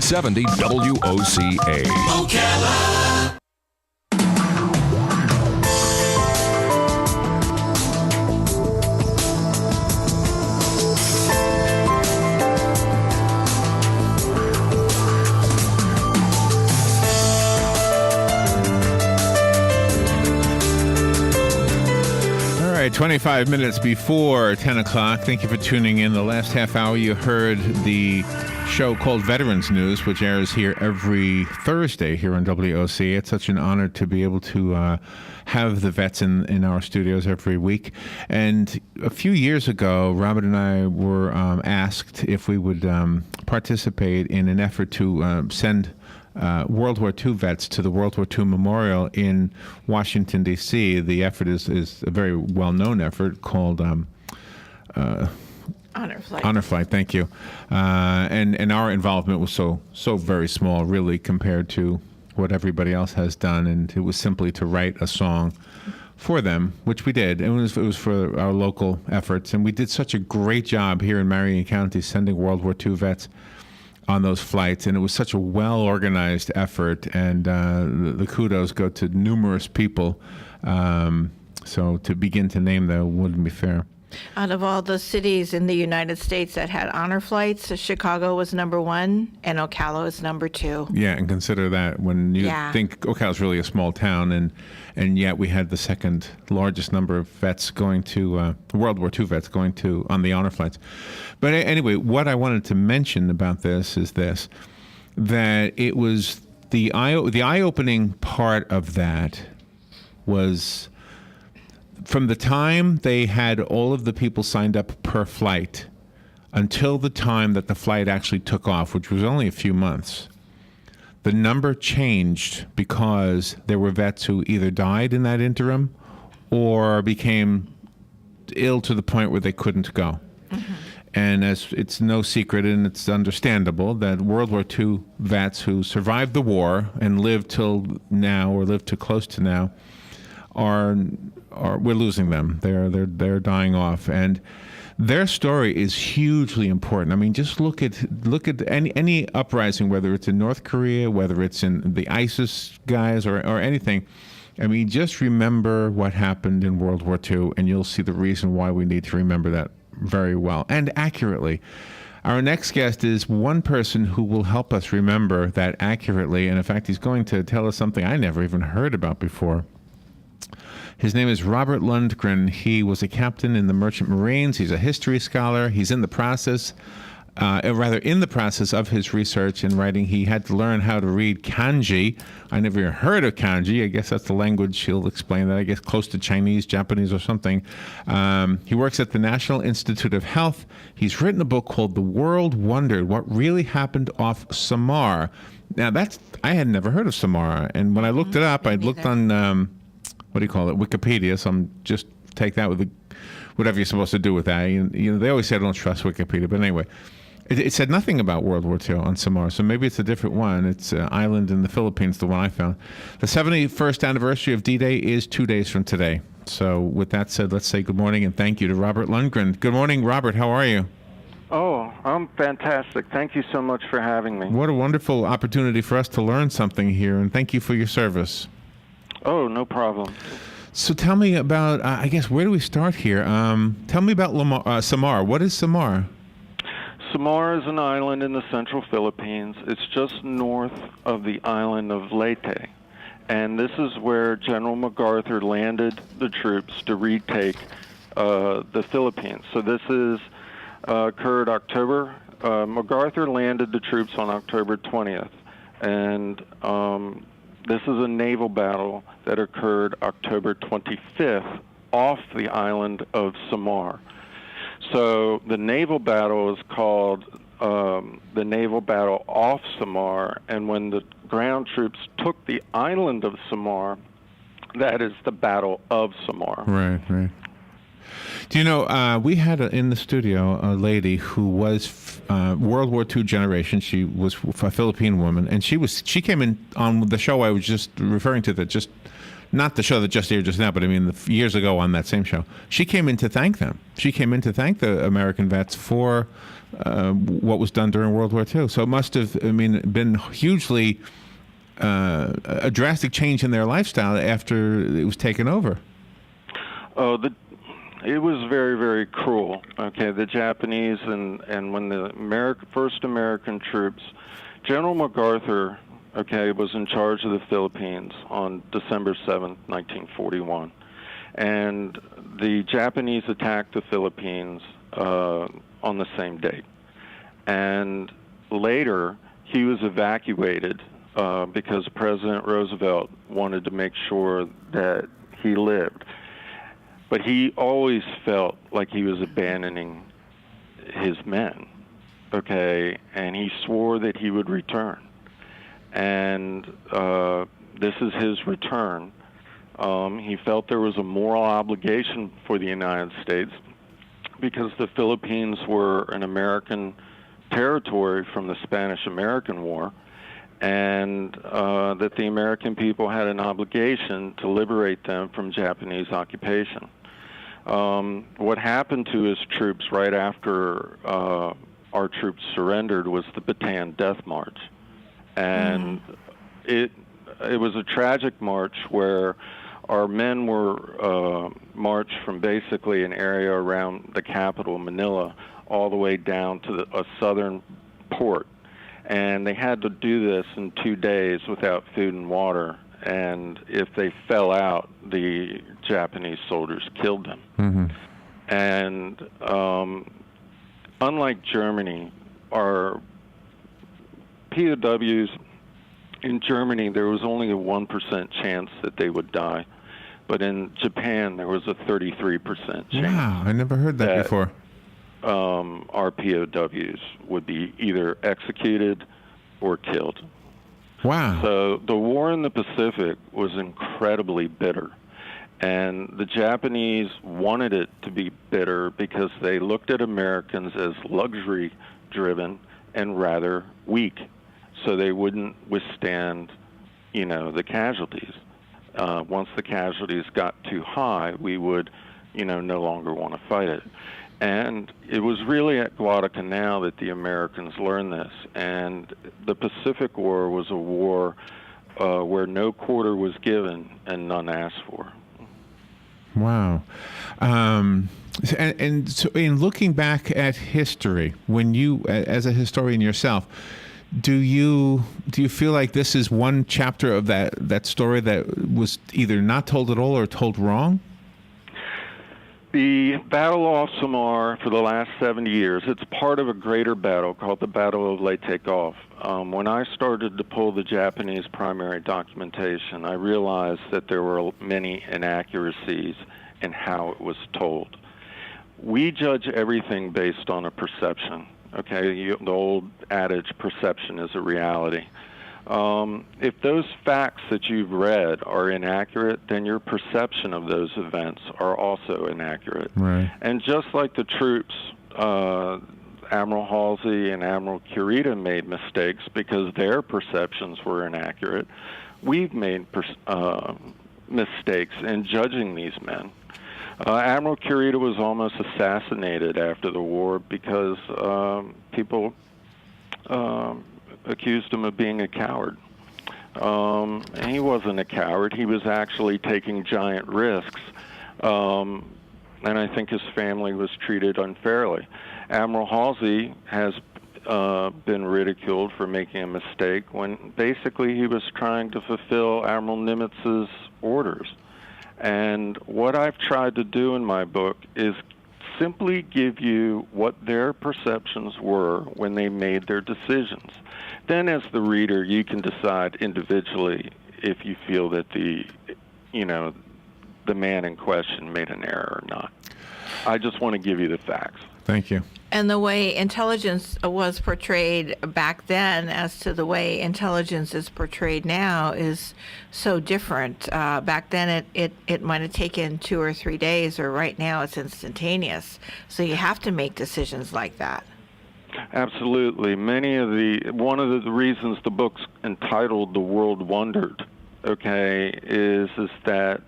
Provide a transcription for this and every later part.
970 WOCA. Ocala. All right, 25 minutes before 10 o'clock. Thank you for tuning in. The last half hour you heard the show called Veterans News, which airs here every Thursday here on WOC. It's such an honor to be able to have the vets in our studios every week. And a few years ago, Robert and I were asked if we would participate in an effort to send World War II vets to the World War II Memorial in Washington, D.C. The effort is a very well-known effort called Honor Flight. Honor Flight, thank you. And our involvement was so very small, really, compared to what everybody else has done. And it was simply to write a song for them, which we did. It was for our local efforts. And we did such a great job here in Marion County sending World War II vets on those flights. And it was such a well-organized effort. And the kudos go to numerous people. So to begin to name them wouldn't be fair. Out of all the cities in the United States that had honor flights, Chicago was number 1 and Ocala is number 2. Yeah, and consider that when you think Ocala's really a small town, and yet we had the second largest number of vets going to World War II vets going to on the honor flights. But anyway, what I wanted to mention about this is this: that it was the eye-opening part of that was, from the time they had all of the people signed up per flight until the time that the flight actually took off, which was only a few months, the number changed because there were vets who either died in that interim or became ill to the point where they couldn't go. Mm-hmm. And as it's no secret, and it's understandable, that World War II vets who survived the war and lived till now, or lived to close to now, we're losing them. They're dying off, and their story is hugely important. I mean, just look at any uprising, whether it's in North Korea, whether it's in the ISIS guys or anything. I mean, just remember what happened in World War II, and you'll see the reason why we need to remember that very well and accurately. Our next guest is one person who will help us remember that accurately, and in fact, he's going to tell us something I never even heard about before. His name is Robert Lundgren. He was a captain in the Merchant Marines. He's a history scholar. He's in the process of his research and writing. He had to learn how to read kanji. I never even heard of kanji. I guess that's the language. He'll explain that. I guess close to Chinese, Japanese, or something. He works at the National Institute of Health. He's written a book called The World Wondered: What Really Happened Off Samar. Now, I had never heard of Samar. And when I looked it up, I looked on... Wikipedia. So I'm just take that with whatever you're supposed to do with that. You know, they always say don't trust Wikipedia, but anyway, it said nothing about World War II on Samar, so maybe it's a different one. It's an island in the Philippines, the one I found. The 71st anniversary of D-Day is 2 days from today. So with that said, let's say good morning and thank you to Robert Lundgren. Good morning, Robert. How are you? Oh, I'm fantastic. Thank you so much for having me. What a wonderful opportunity for us to learn something here, and thank you for your service. Oh, no problem. So tell me about, I guess, where do we start here? Tell me about Samar. What is Samar? Samar is an island in the central Philippines. It's just north of the island of Leyte. And this is where General MacArthur landed the troops to retake the Philippines. So this occurred MacArthur landed the troops on October 20th. And this is a naval battle that occurred October 25th off the island of Samar. So the naval battle is called the naval battle off Samar, and when the ground troops took the island of Samar, that is the Battle of Samar. Right. Do you know, we had in the studio a lady who was World War II generation. She was a Philippine woman, and she came in on the show I was just referring to that just not the show that just aired just now, but I mean years ago on that same show. She came in to thank them. She came in to thank the American vets for what was done during World War II. So it must have, been hugely a drastic change in their lifestyle after it was taken over. Oh, it was very, very cruel. Okay, the Japanese and when the first American troops, General MacArthur, was in charge of the Philippines on December 7th, 1941, and the Japanese attacked the Philippines on the same date. And later, he was evacuated because President Roosevelt wanted to make sure that he lived. But he always felt like he was abandoning his men, and he swore that he would return. And this is his return. He felt there was a moral obligation for the United States because the Philippines were an American territory from the Spanish-American War, and that the American people had an obligation to liberate them from Japanese occupation. What happened to his troops right after our troops surrendered was the Bataan Death March. And it was a tragic march where our men were marched from basically an area around the capital, Manila, all the way down to a southern port. And they had to do this in 2 days without food and water. And if they fell out, the Japanese soldiers killed them. Mm-hmm. And unlike Germany, our POWs in Germany, there was only a 1% chance that they would die. But in Japan, there was a 33% chance. Wow, I never heard that before. Our POWs would be either executed or killed. Wow. So the war in the Pacific was incredibly bitter. And the Japanese wanted it to be bitter because they looked at Americans as luxury-driven and rather weak. So they wouldn't withstand, the casualties. Once the casualties got too high, we would, no longer want to fight it. And it was really at Guadalcanal that the Americans learned this. And the Pacific War was a war where no quarter was given and none asked for. Wow. And so in looking back at history, when you, as a historian yourself, do you feel like this is one chapter of that story that was either not told at all or told wrong? The Battle off Samar for the last 70 years, it's part of a greater battle called the Battle of Leyte Gulf. When I started to pull the Japanese primary documentation, I realized that there were many inaccuracies in how it was told. We judge everything based on a perception. The old adage, perception is a reality. If those facts that you've read are inaccurate, then your perception of those events are also inaccurate. Right. And just like the troops, Admiral Halsey and Admiral Kurita made mistakes because their perceptions were inaccurate, we've made mistakes in judging these men. Admiral Kurita was almost assassinated after the war because people accused him of being a coward. And he wasn't a coward. He was actually taking giant risks. And I think his family was treated unfairly. Admiral Halsey has been ridiculed for making a mistake when basically he was trying to fulfill Admiral Nimitz's orders. And what I've tried to do in my book is simply give you what their perceptions were when they made their decisions. Then as the reader, you can decide individually if you feel that the man in question made an error or not. I just want to give you the facts. Thank you. And the way intelligence was portrayed back then as to the way intelligence is portrayed now is so different. Back then it might have taken 2 or 3 days, or right now it's instantaneous. So you have to make decisions like that. Absolutely. One of the reasons the book's entitled The World Wondered okay, is that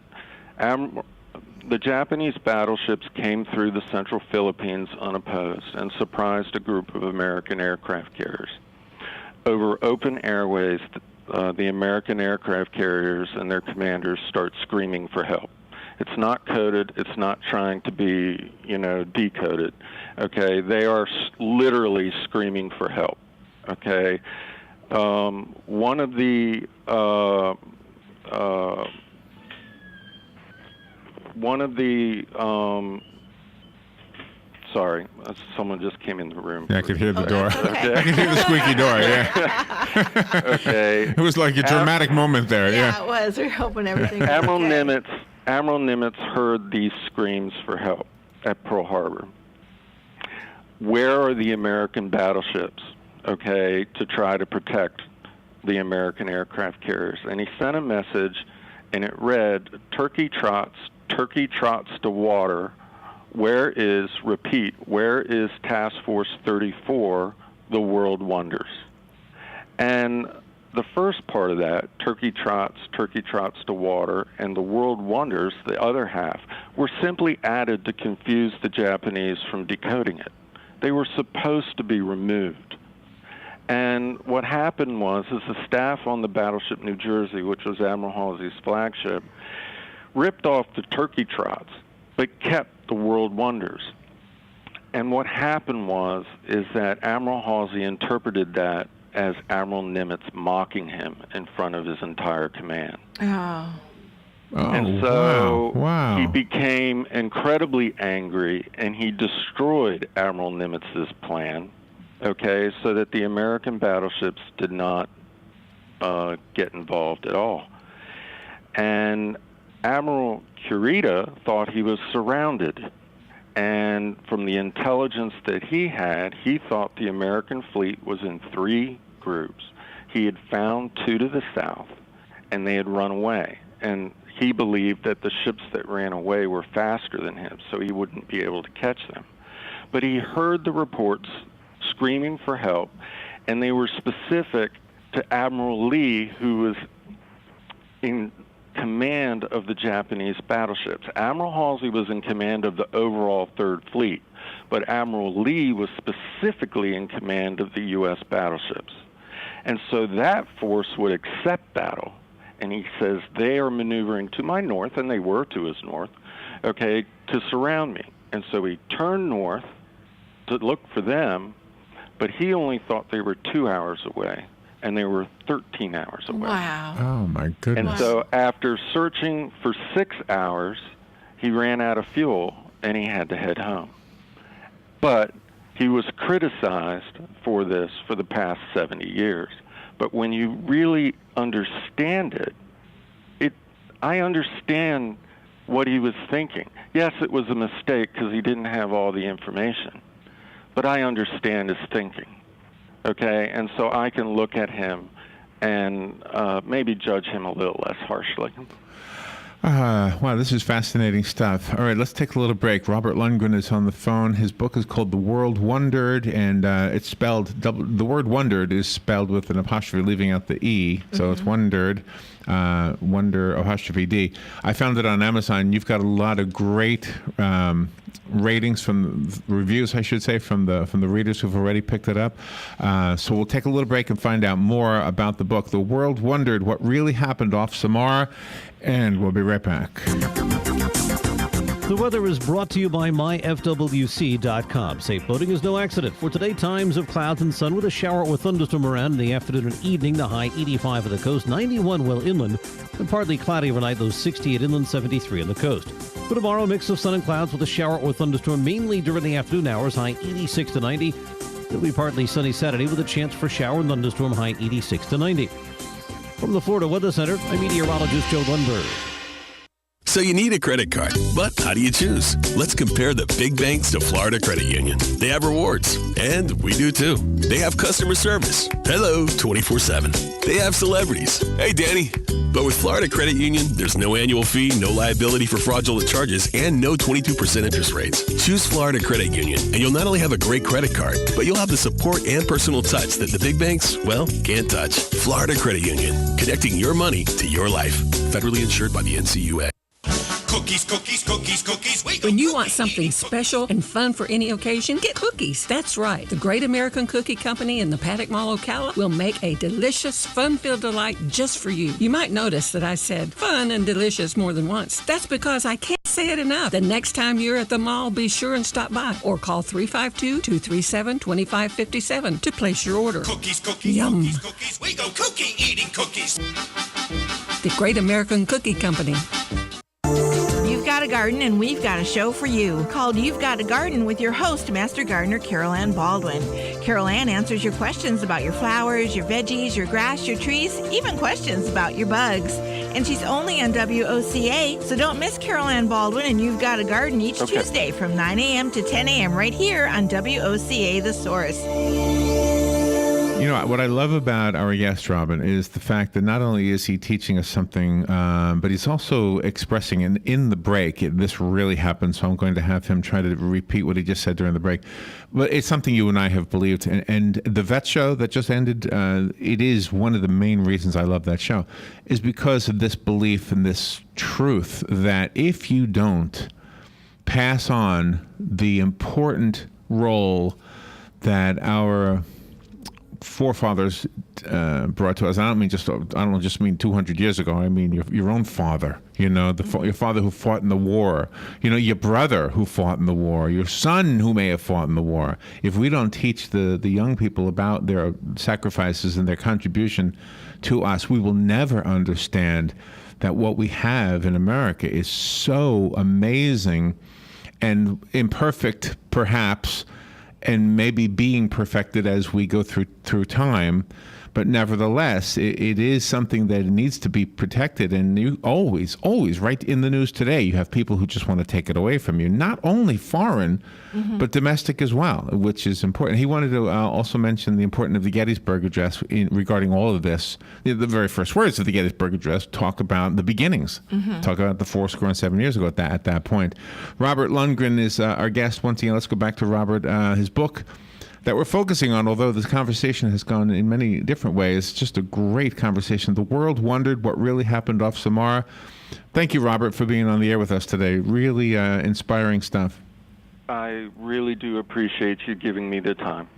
the Japanese battleships came through the central Philippines unopposed and surprised a group of American aircraft carriers. Over open airways, the American aircraft carriers and their commanders start screaming for help. It's not coded. It's not trying to be, decoded. Okay, they are literally screaming for help. Okay, one of the sorry, someone just came in the room. Yeah, I could hear the door. Okay. I could hear the squeaky door, yeah. Okay. It was like a dramatic moment there, Yeah, it was. We're hoping everything was Admiral okay. Nimitz heard these screams for help at Pearl Harbor. Where are the American battleships, okay, to try to protect the American aircraft carriers? And he sent a message, and it read, Turkey trots to water. Where is Task Force 34, the world wonders? And the first part of that, Turkey trots to water, and the world wonders, the other half, were simply added to confuse the Japanese from decoding it. They were supposed to be removed. And what happened was the staff on the battleship New Jersey, which was Admiral Halsey's flagship, ripped off the turkey trots, but kept the world wonders. And what happened is that Admiral Halsey interpreted that as Admiral Nimitz mocking him in front of his entire command. Oh. And so wow. he became incredibly angry, and he destroyed Admiral Nimitz's plan, okay, so that the American battleships did not get involved at all. And Admiral Kurita thought he was surrounded. And from the intelligence that he had, he thought the American fleet was in 3 groups. He had found 2 to the south, and they had run away. And he believed that the ships that ran away were faster than him, so he wouldn't be able to catch them. But he heard the reports screaming for help, and they were specific to Admiral Lee, who was in command of the Japanese battleships. Admiral Halsey was in command of the overall Third Fleet, but Admiral Lee was specifically in command of the U.S. battleships. And so that force would accept battle. And he says, they are maneuvering to my north, and they were to his north, okay, to surround me. And so he turned north to look for them, but he only thought they were 2 hours away, and they were 13 hours away. Wow. Oh, my goodness. And so after searching for 6 hours, he ran out of fuel, and he had to head home. But he was criticized for this for the past 70 years. But when you really understand it, I understand what he was thinking. Yes, it was a mistake because he didn't have all the information, but I understand his thinking, okay? And so I can look at him and maybe judge him a little less harshly. Wow, this is fascinating stuff. All right, let's take a little break. Robert Lundgren is on the phone. His book is called The World Wondered, and it's spelled, the word wondered is spelled with an apostrophe leaving out the E, so it's wondered, wonder apostrophe D. I found it on Amazon. You've got a lot of great ratings reviews, I should say, from the readers who've already picked it up. So we'll take a little break and find out more about the book, The World Wondered, What Really Happened Off Samar, and we'll be right back. The weather is brought to you by myfwc.com. Safe boating is no accident. For today, times of clouds and sun with a shower or thunderstorm around in the afternoon and evening. The high 85 on the coast, 91 well inland, and partly cloudy overnight, those 68 inland, 73 on the coast. For tomorrow, a mix of sun and clouds with a shower or thunderstorm mainly during the afternoon hours, high 86 to 90. It'll be partly sunny Saturday with a chance for shower and thunderstorm, high 86 to 90. From the Florida Weather Center, I'm meteorologist Joe Lundberg. So you need a credit card, but how do you choose? Let's compare the big banks to Florida Credit Union. They have rewards, and we do too. They have customer service. Hello, 24/7. They have celebrities. Hey, Danny. But with Florida Credit Union, there's no annual fee, no liability for fraudulent charges, and no 22% interest rates. Choose Florida Credit Union, and you'll not only have a great credit card, but you'll have the support and personal touch that the big banks, well, can't touch. Florida Credit Union, connecting your money to your life. Federally insured by the NCUA. Cookies, cookies, cookies, cookies. When you want something special and fun for any occasion, get cookies. That's right. The Great American Cookie Company in the Paddock Mall, Ocala will make a delicious, fun-filled delight just for you. You might notice that I said fun and delicious more than once. That's because I can't say it enough. The next time you're at the mall, be sure and stop by or call 352-237-2557 to place your order. Cookies, cookies, Yum. cookies, cookies. We go cookie eating cookies. The Great American Cookie Company. You've got a garden and we've got a show for you called You've Got a Garden with your host, Master Gardener Carol Ann Baldwin. Carol Ann answers your questions about your flowers, your veggies, your grass, your trees, even questions about your bugs. And she's only on WOCA, so don't miss Carol Ann Baldwin and You've Got a Garden each Tuesday from 9 a.m. to 10 a.m. right here on WOCA The Source. You know, what I love about our guest, Robin, is the fact that not only is he teaching us something, but he's also expressing in the break. This really happened, so I'm going to have him try to repeat what he just said during the break. But it's something you and I have believed. And the vet show that just ended, it is one of the main reasons I love that show, is because of this belief and this truth that if you don't pass on the important role that our forefathers brought to us. I don't just mean 200 years ago. I mean your own father. You know, your father who fought in the war. You know, your brother who fought in the war. Your son who may have fought in the war. If we don't teach the young people about their sacrifices and their contribution to us, we will never understand that what we have in America is so amazing and imperfect, perhaps, and maybe being perfected as we go through time. But nevertheless, it is something that needs to be protected. And you always, right in the news today, you have people who just want to take it away from you. Not only foreign, but domestic as well, which is important. He wanted to also mention the importance of the Gettysburg Address regarding all of this. The very first words of the Gettysburg Address talk about the beginnings, talk about the 7 years ago at that point. Robert Lundgren is our guest. Once again, let's go back to Robert. His book that we're focusing on, although this conversation has gone in many different ways, just a great conversation. The world wondered what really happened off Samara. Thank you, Robert, for being on the air with us today. Really inspiring stuff. I really do appreciate you giving me the time.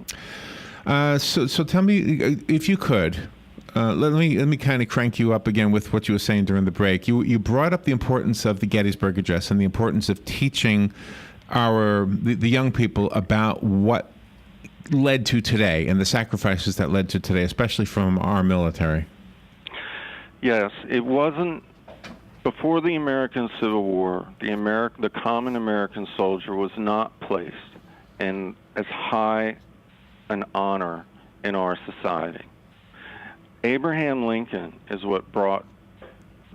So tell me, if you could, let me kind of crank you up again with what you were saying during the break. You brought up the importance of the Gettysburg Address and the importance of teaching the young people about what led to today and the sacrifices that led to today, especially from our military. Yes, it wasn't before the American Civil War. The common American soldier was not placed in as high an honor in our society. Abraham Lincoln is what brought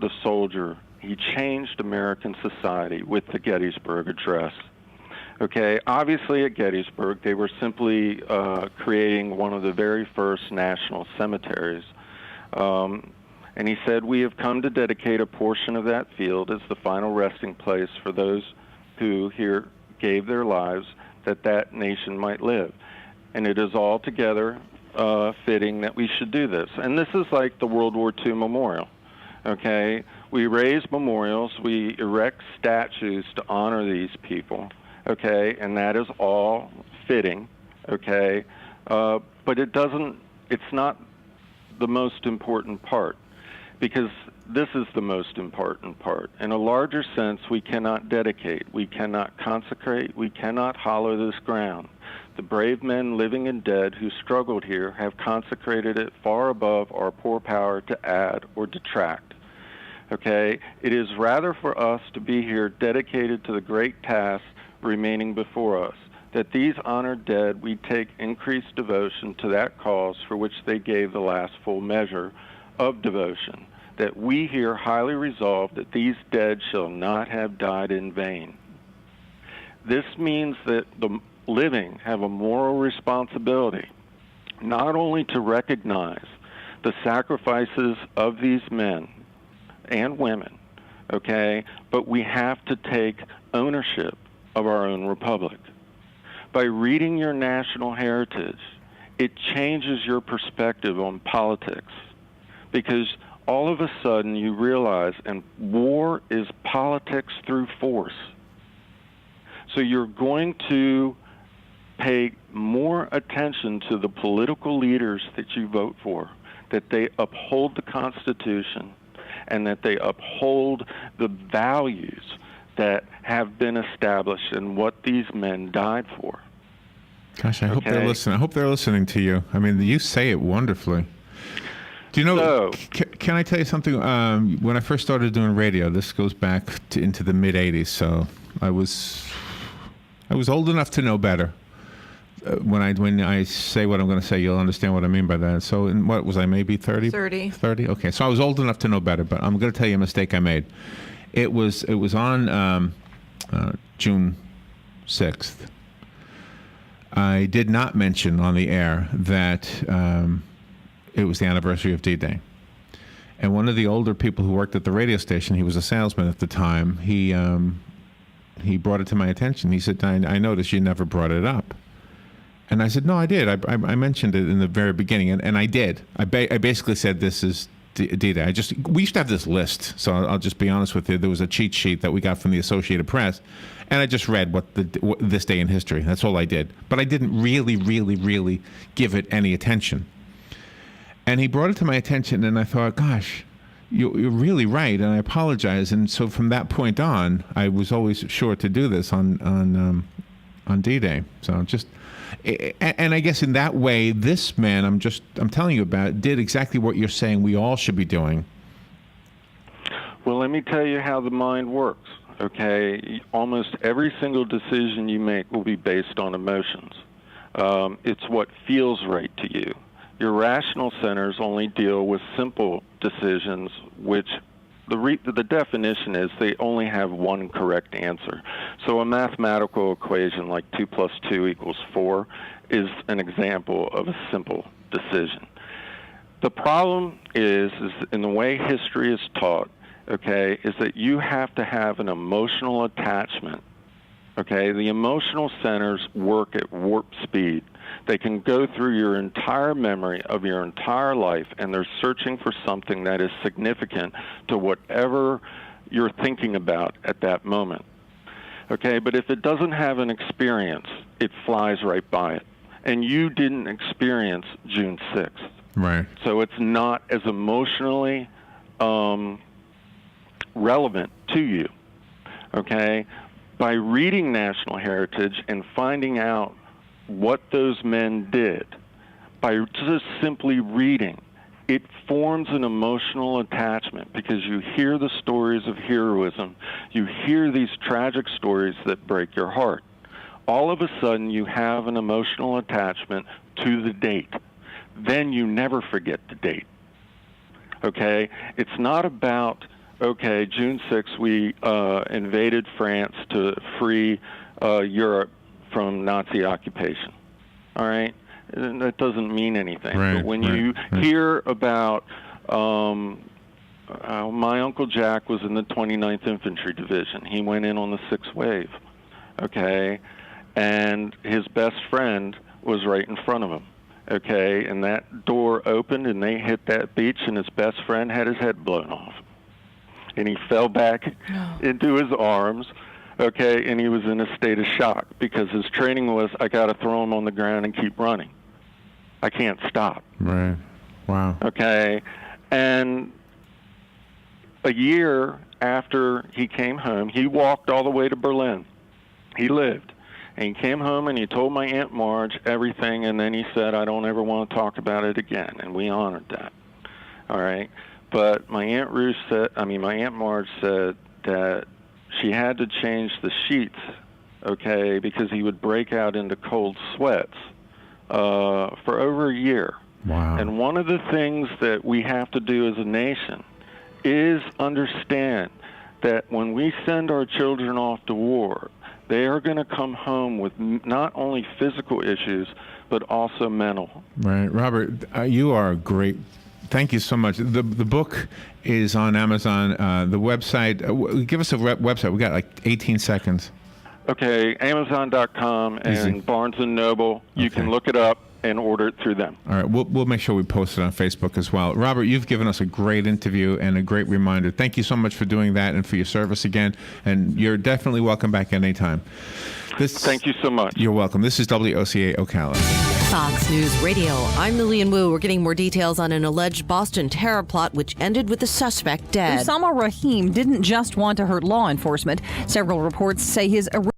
the soldier. He changed American society with the Gettysburg Address. Okay, obviously at Gettysburg, they were simply creating one of the very first national cemeteries. And he said, "We have come to dedicate a portion of that field as the final resting place for those who here gave their lives that nation might live. And it is altogether fitting that we should do this." And this is like the World War II memorial. Okay, we raise memorials, we erect statues to honor these people. Okay, and that is all fitting, okay, but it's not the most important part, because this is the most important part. In a larger sense, we cannot dedicate, we cannot consecrate, we cannot hallow this ground. The brave men, living and dead, who struggled here have consecrated it far above our poor power to add or detract. Okay, it is rather for us to be here dedicated to the great task remaining before us, that these honored dead we take increased devotion to that cause for which they gave the last full measure of devotion. that we here highly resolve that these dead shall not have died in vain. This means that the living have a moral responsibility not only to recognize the sacrifices of these men and women, okay, but we have to take ownership of our own republic. By reading your national heritage, it changes your perspective on politics, because all of a sudden you realize, and war is politics through force. So you're going to pay more attention to the political leaders that you vote for, that they uphold the Constitution and that they uphold the values that have been established and what these men died for. Gosh, I hope they're listening. I hope they're listening to you. I mean, you say it wonderfully. Do you know? Can I tell you something? When I first started doing radio, this goes back into the mid '80s. So I was old enough to know better. When I say what I'm going to say, you'll understand what I mean by that. So, what was I? Maybe 30. 30. 30. Okay. So I was old enough to know better, but I'm going to tell you a mistake I made. It was on June 6th. I did not mention on the air that it was the anniversary of D-Day. And one of the older people who worked at the radio station, he was a salesman at the time, he brought it to my attention. He said, I noticed you never brought it up. And I said, no, I did. I mentioned it in the very beginning, and I did. I basically said this is D-Day. We used to have this list, so I'll just be honest with you. There was a cheat sheet that we got from the Associated Press, and I just read what this day in history. That's all I did. But I didn't really give it any attention. And he brought it to my attention, and I thought, gosh, you're really right, and I apologize. And so from that point on, I was always sure to do this on D-Day. So just, and I guess in that way, this man I'm telling you about did exactly what you're saying we all should be doing. Well, let me tell you how the mind works. Okay, almost every single decision you make will be based on emotions. It's what feels right to you. Your rational centers only deal with simple decisions, which the definition is they only have one correct answer. So a mathematical equation like 2 + 2 = 4 is an example of a simple decision. The problem is in the way history is taught, okay, is that you have to have an emotional attachment. Okay, the emotional centers work at warp speed. They can go through your entire memory of your entire life, and they're searching for something that is significant to whatever you're thinking about at that moment. Okay, but if it doesn't have an experience, it flies right by it. And you didn't experience June 6th. Right. So it's not as emotionally relevant to you. Okay? By reading national heritage and finding out what those men did, by just simply reading, it forms an emotional attachment because you hear the stories of heroism. You hear these tragic stories that break your heart. All of a sudden, you have an emotional attachment to the date. Then you never forget the date. Okay? It's not about, okay, June 6th, we invaded France to free Europe from Nazi occupation. All right? And that doesn't mean anything. Right, but when you hear about, my Uncle Jack was in the 29th Infantry Division. He went in on the 6th Wave. Okay? And his best friend was right in front of him. Okay? And that door opened and they hit that beach and his best friend had his head blown off. And he fell back into his arms, okay, and he was in a state of shock because his training was, I got to throw him on the ground and keep running. I can't stop. Right. Wow. Okay. And a year after he came home, he walked all the way to Berlin. He lived. And he came home and he told my Aunt Marge everything, and then he said, I don't ever want to talk about it again. And we honored that. All right. But my Aunt Marge said that she had to change the sheets, okay, because he would break out into cold sweats for over a year. Wow. And one of the things that we have to do as a nation is understand that when we send our children off to war, they are going to come home with not only physical issues, but also mental. Right. Robert, you are great. Thank you so much. The book is on Amazon. The website, give us a website. We got like 18 seconds. Okay, Amazon.com and Easy. Barnes & Noble. You Okay. can look it up and order it through them. All right. We'll make sure we post it on Facebook as well. Robert, you've given us a great interview and a great reminder. Thank you so much for doing that and for your service again. And you're definitely welcome back anytime. Thank you so much. You're welcome. This is WOCA Ocala. Fox News Radio. I'm Lillian Wu. We're getting more details on an alleged Boston terror plot which ended with the suspect dead. Osama Rahim didn't just want to hurt law enforcement. Several reports say his